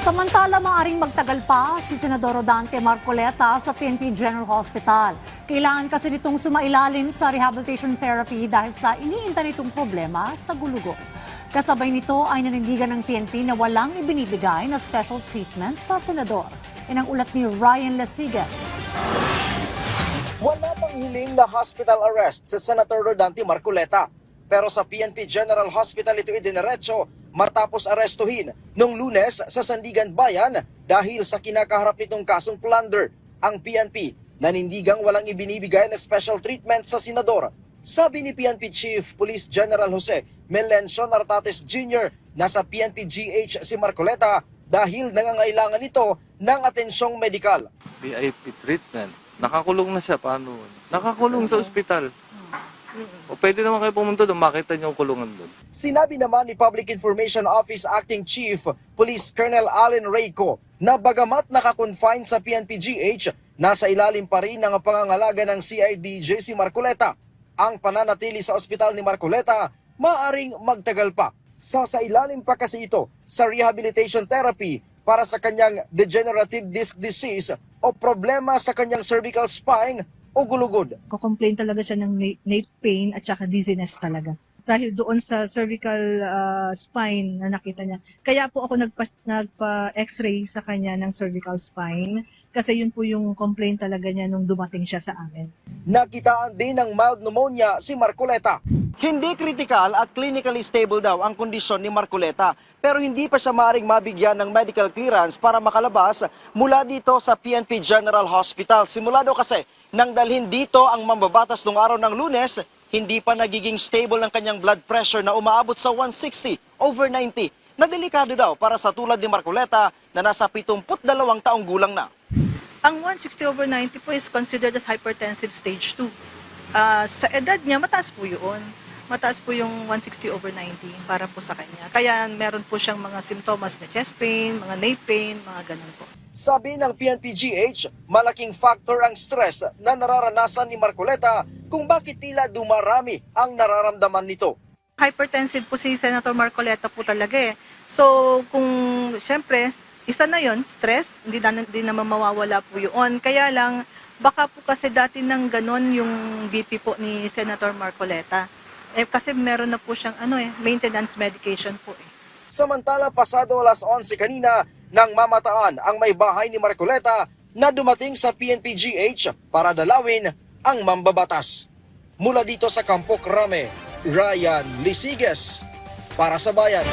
Samantala, maaaring magtagal pa si Senador Rodante Marcoleta sa PNP General Hospital. Kailangan kasi nitong sumailalim sa rehabilitation therapy dahil sa iniintan nitong problema sa gulugo. Kasabay nito ay nanindigan ng PNP na walang ibinibigay na special treatment sa senador. Yan ang ulat ni Ryan Lasigas. Wala pang hiling na hospital arrest sa Senator Rodante Marcoleta. Pero sa PNP General Hospital ito idiniretso matapos arestuhin noong Lunes sa Sandigan Bayan dahil sa kinakaharap nitong kasong plunder. Ang PNP nanindigang walang ibinibigay na special treatment sa senador. Sabi ni PNP Chief Police General Jose Melencio Nartates Jr. na sa PNP GH si Marcoleta dahil nangangailangan ito ng atensyong medikal. VIP treatment. Nakakulong na siya. Paano? Nakakulong sa ospital. O pwede naman kayo pumunta doon, makita niyo ang kulungan doon. Sinabi naman ni Public Information Office Acting Chief Police Colonel Allen Reyco na bagamat nakakonfine sa PNP-GH, nasa ilalim pa rin ng pangangalaga ng CIDJ si Marcoleta. Ang pananatili sa ospital ni Marcoleta maaring magtagal pa. Sa ilalim pa kasi ito sa rehabilitation therapy para sa kanyang degenerative disc disease o problema sa kanyang cervical spine o gulugod. Ko-complain talaga siya ng nape pain at saka dizziness talaga. Dahil doon sa cervical spine na nakita niya. Kaya po ako nagpa-x-ray sa kanya ng cervical spine kasi yun po yung complaint talaga niya nung dumating siya sa amin. Nakitaan din ng mild pneumonia si Marcoleta. Hindi critical at clinically stable daw ang kondisyon ni Marcoleta, pero hindi pa siya maaaring mabigyan ng medical clearance para makalabas mula dito sa PNP General Hospital. Simula daw kasi nang dalhin dito ang mambabatas noong araw ng Lunes, hindi pa nagiging stable ang kanyang blood pressure na umaabot sa 160/90 na delikado daw para sa tulad ni Marcoleta na nasa 72 taong gulang na. Ang 160/90 po is considered as hypertensive stage 2. Sa edad niya, mataas po yun. Mataas po yung 160/90 para po sa kanya. Kaya meron po siyang mga simptomas na chest pain, mga nape pain, mga ganun po. Sabi ng PNP-GH, malaking factor ang stress na nararanasan ni Marcoleta kung bakit tila dumarami ang nararamdaman nito. Hypertensive po si Senator Marcoleta po talaga eh. So kung siyempre, isa na yon stress, hindi naman mawawala po yun. Kaya lang, baka po kasi dati nang ganon yung BP po ni Senator Marcoleta. Kasi meron na po siyang maintenance medication po eh. Samantala, pasado alas 11 kanina nang mamataan ang may bahay ni Marcoleta na dumating sa PNP-GH para dalawin ang mambabatas. Mula dito sa Campo Crame, Ryan Lisiges para sa Bayan.